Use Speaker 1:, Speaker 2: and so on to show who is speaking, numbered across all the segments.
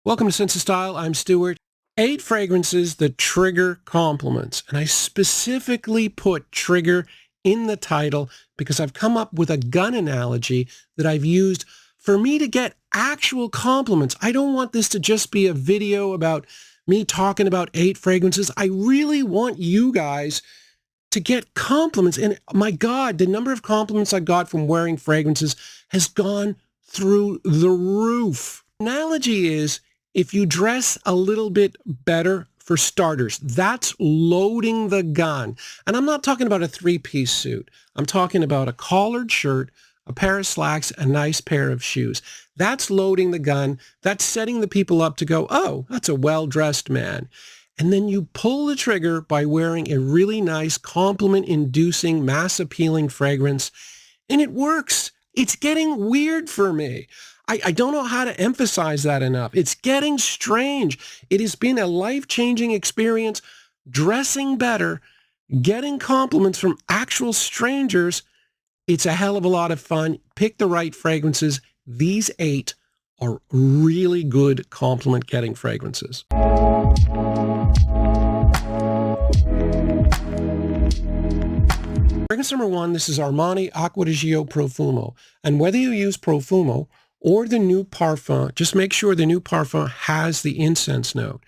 Speaker 1: Welcome to Sense of Style. I'm Stuart. 8 fragrances that trigger compliments. And I specifically put trigger in the title because I've come up with a gun analogy that I've used for me to get actual compliments. I don't want this to just be a video about me talking about 8 fragrances. I really want you guys to get compliments. And my God, the number of compliments I got from wearing fragrances has gone through the roof. Analogy is, if you dress a little bit better, for starters, that's loading the gun. And I'm not talking about a 3-piece suit. I'm talking about a collared shirt, a pair of slacks, a nice pair of shoes. That's loading the gun. That's setting the people up to go, oh, that's a well-dressed man. And then you pull the trigger by wearing a really nice compliment-inducing, mass-appealing fragrance. And it works. It's getting weird for me. I don't know how to emphasize that enough. It's getting strange. It has been a life-changing experience, dressing better, getting compliments from actual strangers. It's a hell of a lot of fun. Pick the right fragrances. These 8 are really good compliment-getting fragrances. Fragrance number 1, this is Armani Acqua Profumo. And whether you use Profumo or the new Parfum, just make sure the new Parfum has the incense note.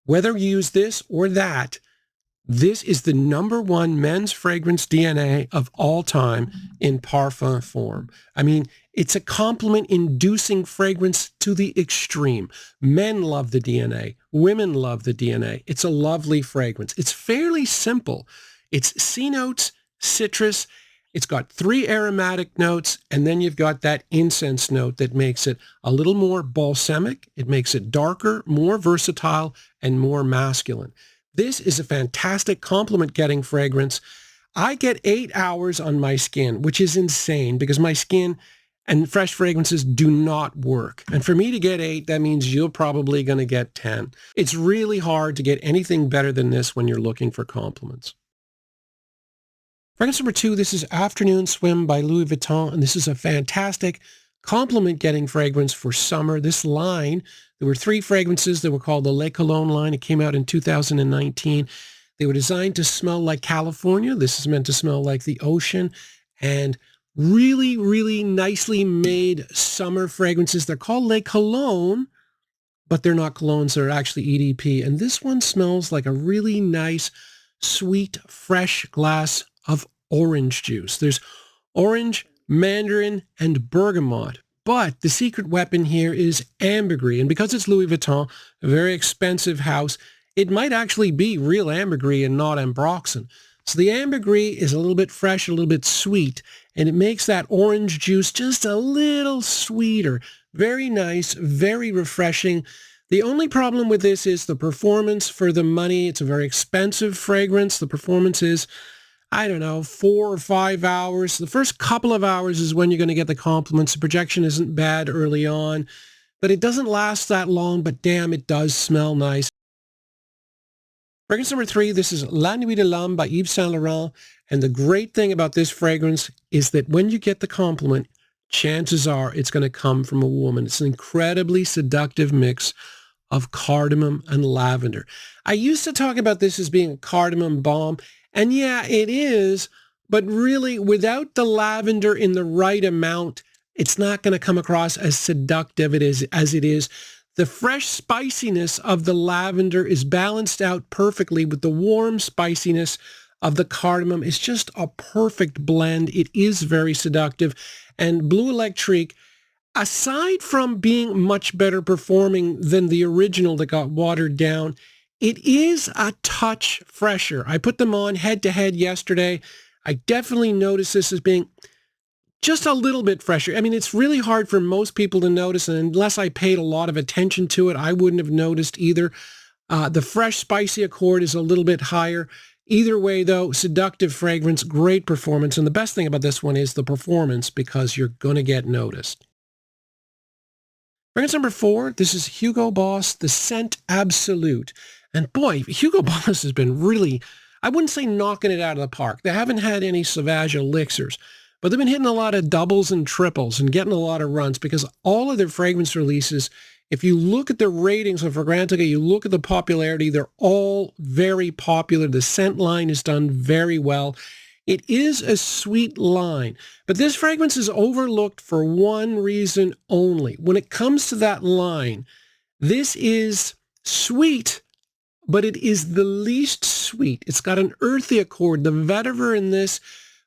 Speaker 1: Whether you use this or that, this is the #1 men's fragrance DNA of all time in Parfum form. I mean, it's a compliment-inducing fragrance to the extreme. Men love the DNA. Women love the DNA. It's a lovely fragrance. It's fairly simple. It's C notes, citrus. It's got 3 aromatic notes, and then you've got that incense note that makes it a little more balsamic. It makes it darker, more versatile, and more masculine. This is a fantastic compliment-getting fragrance. I get 8 hours on my skin, which is insane because my skin and fresh fragrances do not work. And for me to get 8, that means you're probably going to get 10. It's really hard to get anything better than this when you're looking for compliments. Fragrance number 2, this is Afternoon Swim by Louis Vuitton, and this is a fantastic compliment-getting fragrance for summer. This line, there were 3 fragrances that were called the Le Cologne line. It came out in 2019. They were designed to smell like California. This is meant to smell like the ocean, and really, really nicely made summer fragrances. They're called Le Cologne, but they're not colognes. They're actually EDP, and this one smells like a really nice, sweet, fresh glass of orange juice. There's orange, mandarin, and bergamot. But the secret weapon here is ambergris. And because it's Louis Vuitton, a very expensive house, it might actually be real ambergris and not ambroxan. So the ambergris is a little bit fresh, a little bit sweet, and it makes that orange juice just a little sweeter. Very nice, very refreshing. The only problem with this is the performance for the money. It's a very expensive fragrance. The performance is, I don't know, 4 or 5 hours. The first couple of hours is when you're going to get the compliments. The projection isn't bad early on, but it doesn't last that long, but damn, it does smell nice. Fragrance number 3, this is La Nuit de l'Homme by Yves Saint Laurent. And the great thing about this fragrance is that when you get the compliment, chances are it's going to come from a woman. It's an incredibly seductive mix of cardamom and lavender. I used to talk about this as being a cardamom bomb. And yeah, it is, but really without the lavender in the right amount, it's not going to come across as seductive as it is. The fresh spiciness of the lavender is balanced out perfectly with the warm spiciness of the cardamom. It's just a perfect blend. It is very seductive. And Bleu Electrique, aside from being much better performing than the original that got watered down, it is a touch fresher. I put them on head-to-head yesterday. I definitely noticed this as being just a little bit fresher. I mean, it's really hard for most people to notice, and unless I paid a lot of attention to it, I wouldn't have noticed either. The fresh, spicy accord is a little bit higher. Either way, though, seductive fragrance, great performance. And the best thing about this one is the performance because you're going to get noticed. Fragrance number 4, this is Hugo Boss, the Scent Absolute. And boy, Hugo Boss has been really, I wouldn't say knocking it out of the park. They haven't had any Sauvage elixirs, but they've been hitting a lot of doubles and triples and getting a lot of runs because all of their fragrance releases If you look at the ratings of Fragrantica, you look at the popularity, they're all very popular. The scent line is done very well. It is a sweet line, but this fragrance is overlooked for one reason only. When it comes to that line, this is sweet, but it is the least sweet. It's got an earthy accord. The vetiver in this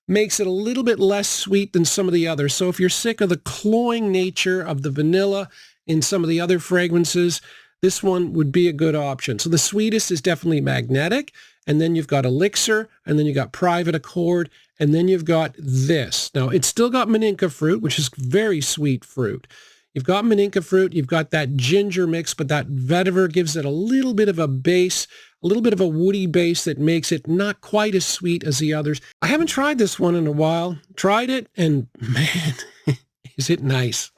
Speaker 1: makes it a little bit less sweet than some of the others. So if you're sick of the cloying nature of the vanilla in some of the other fragrances, this one would be a good option. So the sweetest is definitely Magnetic, and then you've got Elixir, and then you've got Private Accord, and then you've got this. Now, it's still got Maninka fruit, which is very sweet fruit. You've got Maninka fruit, you've got that ginger mix, but that vetiver gives it a little bit of a base, a little bit of a woody base that makes it not quite as sweet as the others. I haven't tried this one in a while. Tried it, and man, is it nice.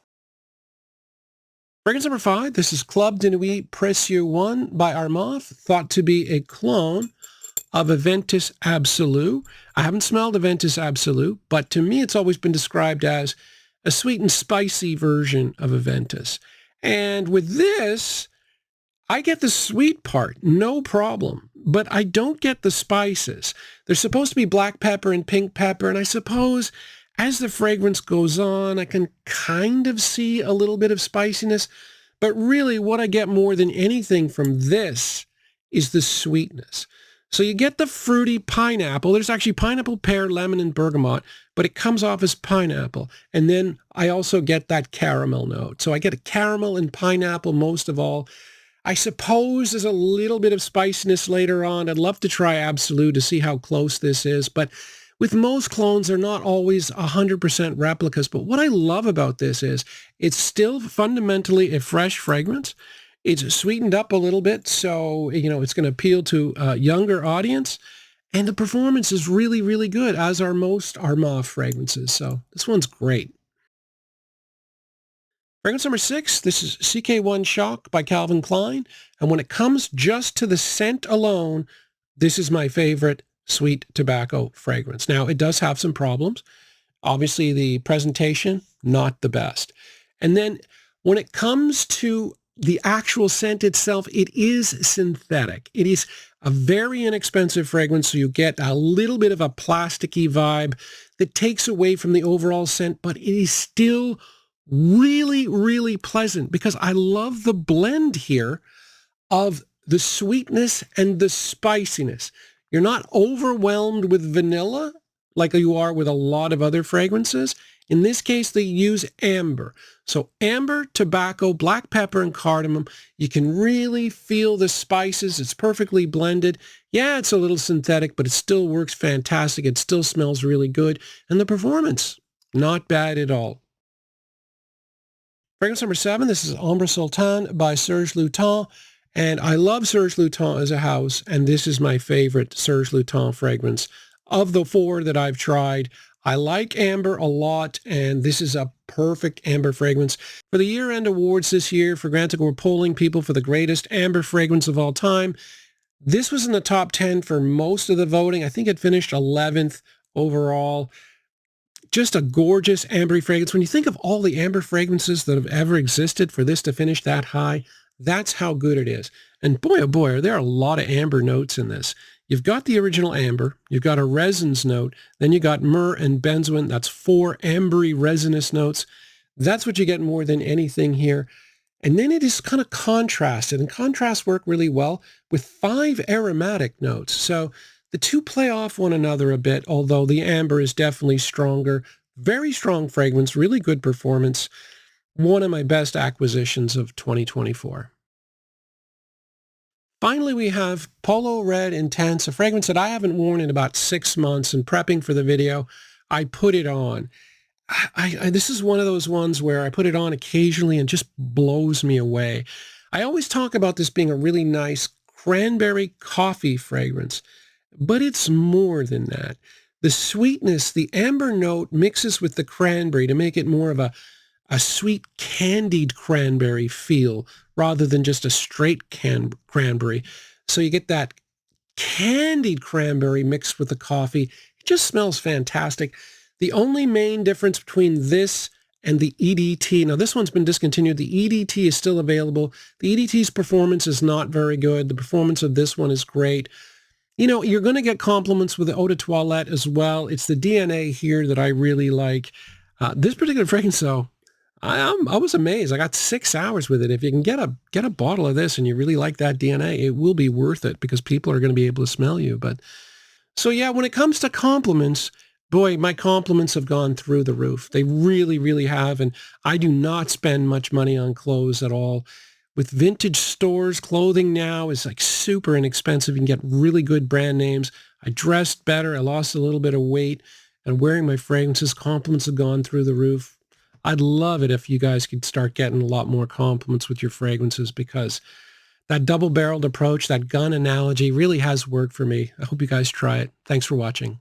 Speaker 1: Fragrance number 5, this is Club de Nuit Precieux 1 by Armaf, thought to be a clone of Aventus Absolu. I haven't smelled Aventus Absolu, but to me it's always been described as a sweet and spicy version of Aventus. And with this, I get the sweet part, no problem, but I don't get the spices. There's supposed to be black pepper and pink pepper, and I suppose as the fragrance goes on, I can kind of see a little bit of spiciness, but really what I get more than anything from this is the sweetness. So you get the fruity pineapple. There's actually pineapple, pear, lemon, and bergamot, but it comes off as pineapple. And then I also get that caramel note. So I get a caramel and pineapple most of all. I suppose there's a little bit of spiciness later on. I'd love to try Absolu to see how close this is, but with most clones, they're not always 100% replicas. But what I love about this is it's still fundamentally a fresh fragrance. It's sweetened up a little bit, so, it's going to appeal to a younger audience. And the performance is really, really good, as are most Armaf fragrances. So this one's great. Fragrance number 6, this is CK1 Shock by Calvin Klein. And when it comes just to the scent alone, this is my favorite sweet tobacco fragrance. Now, it does have some problems. Obviously, the presentation, not the best. And then when it comes to the actual scent itself, it is synthetic. It is a very inexpensive fragrance, so you get a little bit of a plasticky vibe that takes away from the overall scent, but it is still really, really pleasant because I love the blend here of the sweetness and the spiciness. You're not overwhelmed with vanilla like you are with a lot of other fragrances. In this case, they use amber. So amber, tobacco, black pepper, and cardamom. You can really feel the spices. It's perfectly blended. Yeah, it's a little synthetic, but it still works fantastic. It still smells really good. And the performance, not bad at all. Fragrance number 7, this is Ombre Sultan by Serge Lutens. And I love Serge Lutens as a house, and this is my favorite Serge Lutens fragrance. Of the 4 that I've tried, I like amber a lot, and this is a perfect amber fragrance. For the year-end awards this year, Fragrantica were polling people for the greatest amber fragrance of all time. This was in the top 10 for most of the voting. I think it finished 11th overall. Just a gorgeous ambery fragrance. When you think of all the amber fragrances that have ever existed, for this to finish that high, that's how good it is. And boy, oh boy, are there a lot of amber notes in this. You've got the original amber, you've got a resins note, then you got myrrh and benzoin. That's 4 ambery resinous notes. That's what you get more than anything here. And then it is kind of contrasted, and contrasts work really well with 5 aromatic notes. So the two play off one another a bit, although the amber is definitely stronger. Very strong fragrance, really good performance. One of my best acquisitions of 2024. Finally, we have Polo Red Intan, a fragrance that I haven't worn in about 6 months, and prepping for the video, I put it on. This is one of those ones where I put it on occasionally and just blows me away. I always talk about this being a really nice cranberry coffee fragrance, but it's more than that. The sweetness, the amber note mixes with the cranberry to make it more of a sweet candied cranberry feel rather than just a straight cranberry. So you get that candied cranberry mixed with the coffee. It just smells fantastic. The only main difference between this and the EDT. Now, this one's been discontinued. The EDT is still available. The EDT's performance is not very good. The performance of this one is great. You know, you're going to get compliments with the Eau de Toilette as well. It's the DNA here that I really like. This particular fragrance, though, I was amazed. I got 6 hours with it. If you can get a bottle of this and you really like that DNA, it will be worth it because people are going to be able to smell you. But so yeah, when it comes to compliments, boy, my compliments have gone through the roof. They really, really have. And I do not spend much money on clothes at all. With vintage stores, clothing now is like super inexpensive. You can get really good brand names. I dressed better. I lost a little bit of weight. And wearing my fragrances, compliments have gone through the roof. I'd love it if you guys could start getting a lot more compliments with your fragrances because that double-barreled approach, that gun analogy really has worked for me. I hope you guys try it. Thanks for watching.